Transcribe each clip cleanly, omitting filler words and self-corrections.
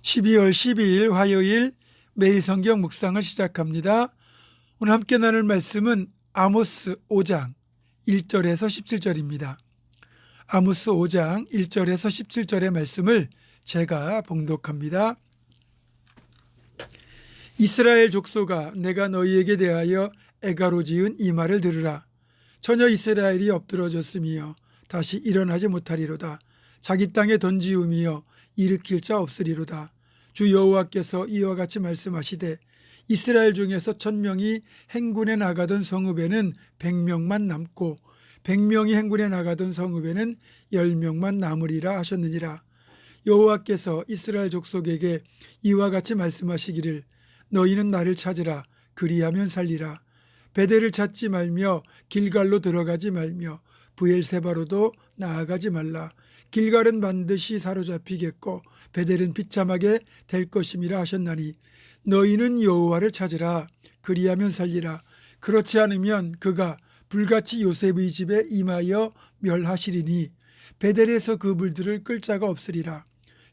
12월 12일 화요일 매일 성경 묵상을 시작합니다. 오늘 함께 나눌 말씀은 아모스 5장 1절에서 17절입니다. 아모스 5장 1절에서 17절의 말씀을 제가 봉독합니다. 이스라엘 족속아, 내가 너희에게 대하여 애가로 지은 이 말을 들으라. 전혀 이스라엘이 엎드러졌으며 다시 일어나지 못하리로다. 자기 땅에 던지우며 일으킬 자 없으리로다. 주 여호와께서 이와 같이 말씀하시되 이스라엘 중에서 1000명이 행군에 나가던 성읍에는 100명만 남고 100명이 행군에 나가던 성읍에는 10명만 남으리라 하셨느니라. 여호와께서 이스라엘 족속에게 이와 같이 말씀하시기를 너희는 나를 찾으라. 그리하면 살리라. 베델을 찾지 말며 길갈로 들어가지 말며 브엘세바로도 나아가지 말라. 길갈은 반드시 사로잡히겠고 베델은 비참하게 될 것임이라 하셨나니 너희는 여호와를 찾으라. 그리하면 살리라. 그렇지 않으면 그가 불같이 요셉의 집에 임하여 멸하시리니 베델에서 그 물들을 끌 자가 없으리라.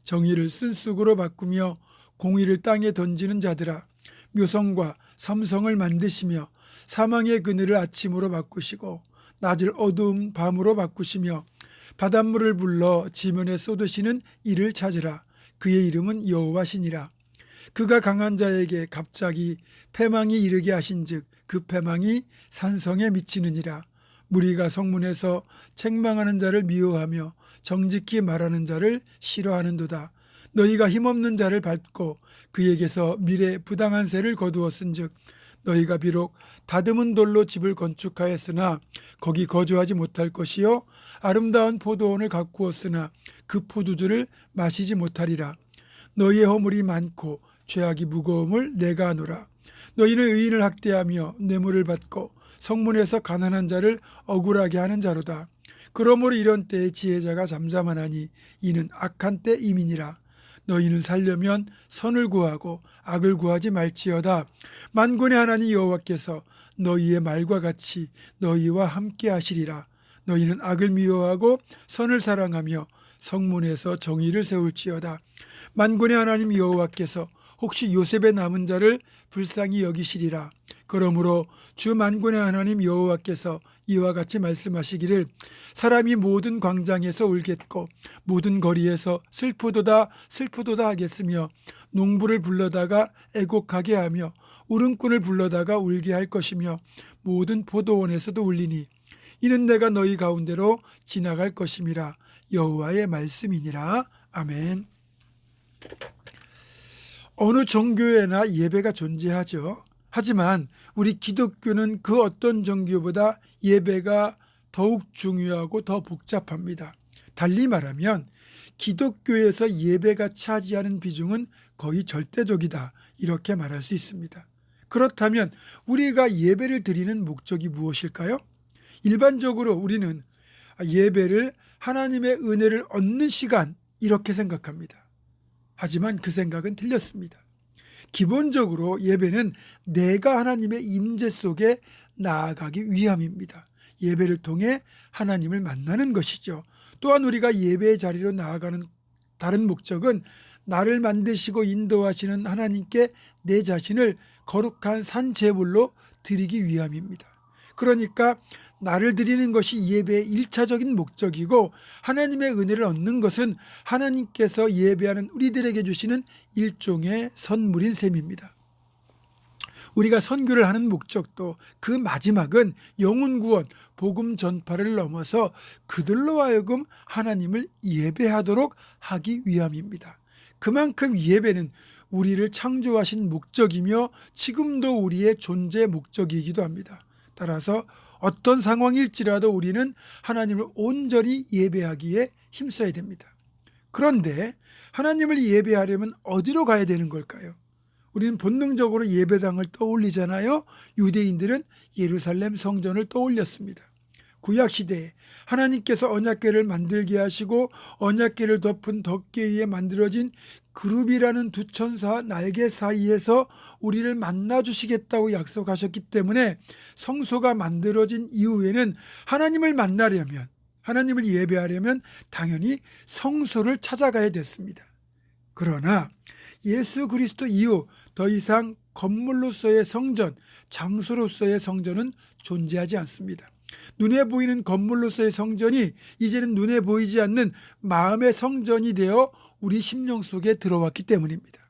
정의를 쓴쑥으로 바꾸며 공의를 땅에 던지는 자들아, 묘성과 삼성을 만드시며 사망의 그늘을 아침으로 바꾸시고 낮을 어두움 밤으로 바꾸시며 바닷물을 불러 지면에 쏟으시는 이를 찾으라. 그의 이름은 여호와시니라. 그가 강한 자에게 갑자기 패망이 이르게 하신즉 그 패망이 산성에 미치느니라. 무리가 성문에서 책망하는 자를 미워하며 정직히 말하는 자를 싫어하는도다. 너희가 힘없는 자를 밟고 그에게서 미래 부당한 세를 거두었은즉 너희가 비록 다듬은 돌로 집을 건축하였으나 거기 거주하지 못할 것이요 아름다운 포도원을 가꾸었으나 그 포도주를 마시지 못하리라. 너희의 허물이 많고 죄악이 무거움을 내가 아노라. 너희는 의인을 학대하며 뇌물을 받고 성문에서 가난한 자를 억울하게 하는 자로다. 그러므로 이런 때에 지혜자가 잠잠하나니 이는 악한 때임이니라. 너희는 살려면 선을 구하고 악을 구하지 말지어다. 만군의 하나님 여호와께서 너희의 말과 같이 너희와 함께 하시리라. 너희는 악을 미워하고 선을 사랑하며 성문에서 정의를 세울지어다. 만군의 하나님 여호와께서 혹시 요셉의 남은 자를 불쌍히 여기시리라. 그러므로 주 만군의 하나님 여호와께서 이와 같이 말씀하시기를 사람이 모든 광장에서 울겠고 모든 거리에서 슬프도다 슬프도다 하겠으며 농부를 불러다가 애곡하게 하며 울음꾼을 불러다가 울게 할 것이며 모든 포도원에서도 울리니 이는 내가 너희 가운데로 지나갈 것임이라. 여호와의 말씀이니라. 아멘. 어느 종교에나 예배가 존재하죠. 하지만 우리 기독교는 그 어떤 종교보다 예배가 더욱 중요하고 더 복잡합니다. 달리 말하면 기독교에서 예배가 차지하는 비중은 거의 절대적이다, 이렇게 말할 수 있습니다. 그렇다면 우리가 예배를 드리는 목적이 무엇일까요? 일반적으로 우리는 예배를 하나님의 은혜를 얻는 시간, 이렇게 생각합니다. 하지만 그 생각은 틀렸습니다. 기본적으로 예배는 내가 하나님의 임재 속에 나아가기 위함입니다. 예배를 통해 하나님을 만나는 것이죠. 또한 우리가 예배의 자리로 나아가는 다른 목적은 나를 만드시고 인도하시는 하나님께 내 자신을 거룩한 산 제물로 드리기 위함입니다. 그러니까 나를 드리는 것이 예배의 1차적인 목적이고 하나님의 은혜를 얻는 것은 하나님께서 예배하는 우리들에게 주시는 일종의 선물인 셈입니다. 우리가 선교를 하는 목적도 그 마지막은 영혼 구원, 복음 전파를 넘어서 그들로 하여금 하나님을 예배하도록 하기 위함입니다. 그만큼 예배는 우리를 창조하신 목적이며 지금도 우리의 존재 목적이기도 합니다. 따라서 어떤 상황일지라도 우리는 하나님을 온전히 예배하기에 힘써야 됩니다. 그런데 하나님을 예배하려면 어디로 가야 되는 걸까요? 우리는 본능적으로 예배당을 떠올리잖아요. 유대인들은 예루살렘 성전을 떠올렸습니다. 구약시대에 하나님께서 언약궤를 만들게 하시고 언약궤를 덮은 덮개 위에 만들어진 그룹이라는 두 천사 날개 사이에서 우리를 만나주시겠다고 약속하셨기 때문에 성소가 만들어진 이후에는 하나님을 만나려면, 하나님을 예배하려면 당연히 성소를 찾아가야 됐습니다. 그러나 예수 그리스도 이후 더 이상 건물로서의 성전, 장소로서의 성전은 존재하지 않습니다. 눈에 보이는 건물로서의 성전이 이제는 눈에 보이지 않는 마음의 성전이 되어 우리 심령 속에 들어왔기 때문입니다.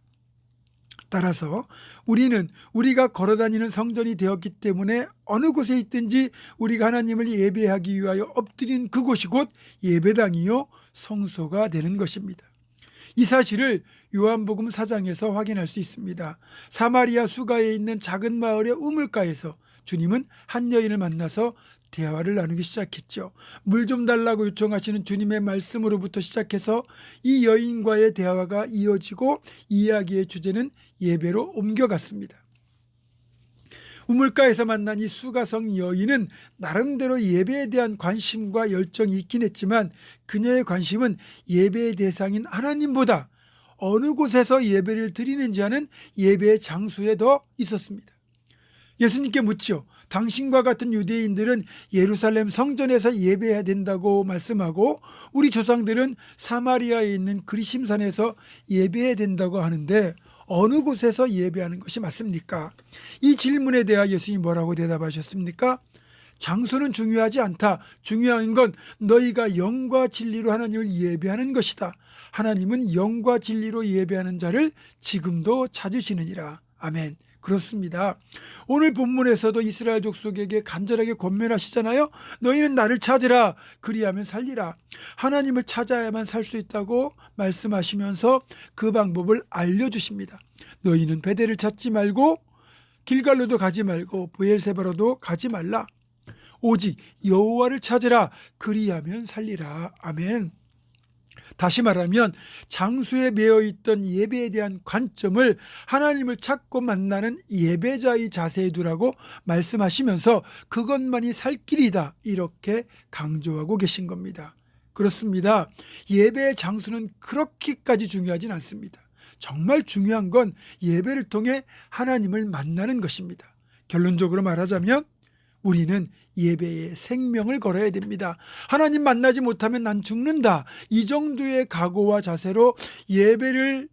따라서 우리는 우리가 걸어다니는 성전이 되었기 때문에 어느 곳에 있든지 우리가 하나님을 예배하기 위하여 엎드린 그곳이 곧 예배당이요 성소가 되는 것입니다. 이 사실을 요한복음 4장에서 확인할 수 있습니다. 사마리아 수가에 있는 작은 마을의 우물가에서 주님은 한 여인을 만나서 대화를 나누기 시작했죠. 물 좀 달라고 요청하시는 주님의 말씀으로부터 시작해서 이 여인과의 대화가 이어지고 이야기의 주제는 예배로 옮겨갔습니다. 우물가에서 만난 이 수가성 여인은 나름대로 예배에 대한 관심과 열정이 있긴 했지만 그녀의 관심은 예배의 대상인 하나님보다 어느 곳에서 예배를 드리는지 하는 예배의 장소에 더 있었습니다. 예수님께 묻죠. 당신과 같은 유대인들은 예루살렘 성전에서 예배해야 된다고 말씀하고 우리 조상들은 사마리아에 있는 그리심산에서 예배해야 된다고 하는데 어느 곳에서 예배하는 것이 맞습니까? 이 질문에 대해 예수님이 뭐라고 대답하셨습니까? 장소는 중요하지 않다. 중요한 건 너희가 영과 진리로 하나님을 예배하는 것이다. 하나님은 영과 진리로 예배하는 자를 지금도 찾으시느니라. 아멘. 그렇습니다. 오늘 본문에서도 이스라엘 족속에게 간절하게 권면하시잖아요. 너희는 나를 찾으라. 그리하면 살리라. 하나님을 찾아야만 살 수 있다고 말씀하시면서 그 방법을 알려주십니다. 너희는 베델을 찾지 말고 길갈로도 가지 말고 브엘세바로도 가지 말라. 오직 여호와를 찾으라. 그리하면 살리라. 아멘. 다시 말하면 장소에 매여있던 예배에 대한 관점을 하나님을 찾고 만나는 예배자의 자세에 두라고 말씀하시면서 그것만이 살 길이다 이렇게 강조하고 계신 겁니다. 그렇습니다. 예배의 장소는 그렇게까지 중요하진 않습니다. 정말 중요한 건 예배를 통해 하나님을 만나는 것입니다. 결론적으로 말하자면 우리는 예배에 생명을 걸어야 됩니다. 하나님 만나지 못하면 난 죽는다. 이 정도의 각오와 자세로 예배를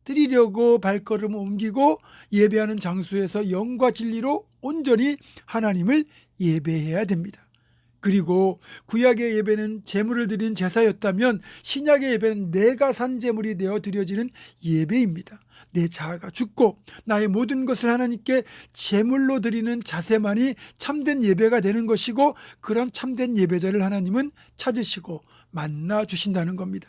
드리려고 발걸음을 옮기고 예배하는 장소에서 영과 진리로 온전히 하나님을 예배해야 됩니다. 그리고 구약의 예배는 제물을 드리는 제사였다면 신약의 예배는 내가 산 제물이 되어 드려지는 예배입니다. 내 자아가 죽고 나의 모든 것을 하나님께 제물로 드리는 자세만이 참된 예배가 되는 것이고 그런 참된 예배자를 하나님은 찾으시고 만나 주신다는 겁니다.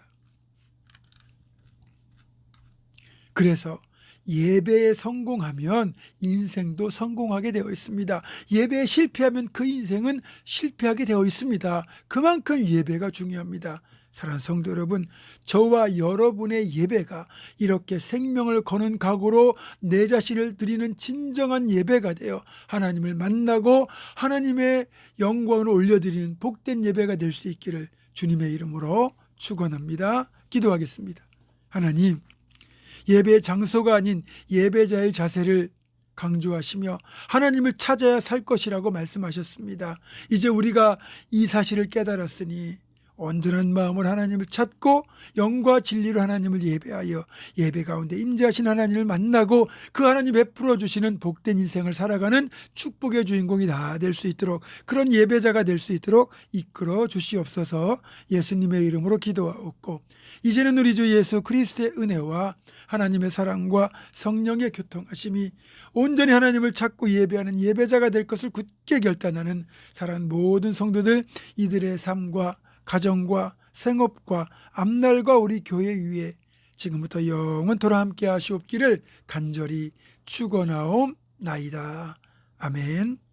그래서 예배에 성공하면 인생도 성공하게 되어 있습니다. 예배에 실패하면 그 인생은 실패하게 되어 있습니다. 그만큼 예배가 중요합니다. 사랑하는 성도 여러분, 저와 여러분의 예배가 이렇게 생명을 거는 각오로 내 자신을 드리는 진정한 예배가 되어 하나님을 만나고 하나님의 영광을 올려드리는 복된 예배가 될 수 있기를 주님의 이름으로 축원합니다. 기도하겠습니다. 하나님, 예배의 장소가 아닌 예배자의 자세를 강조하시며 하나님을 찾아야 살 것이라고 말씀하셨습니다. 이제 우리가 이 사실을 깨달았으니 온전한 마음으로 하나님을 찾고 영과 진리로 하나님을 예배하여 예배 가운데 임재하신 하나님을 만나고 그 하나님 베풀어 주시는 복된 인생을 살아가는 축복의 주인공이 다 될 수 있도록 그런 예배자가 될 수 있도록 이끌어 주시옵소서. 예수님의 이름으로 기도하옵고 이제는 우리 주 예수 그리스도의 은혜와 하나님의 사랑과 성령의 교통하심이 온전히 하나님을 찾고 예배하는 예배자가 될 것을 굳게 결단하는 사랑하는 모든 성도들 이들의 삶과 가정과 생업과 앞날과 우리 교회 위에 지금부터 영원토록 함께 하시옵기를 간절히 축원하옵나이다. 아멘.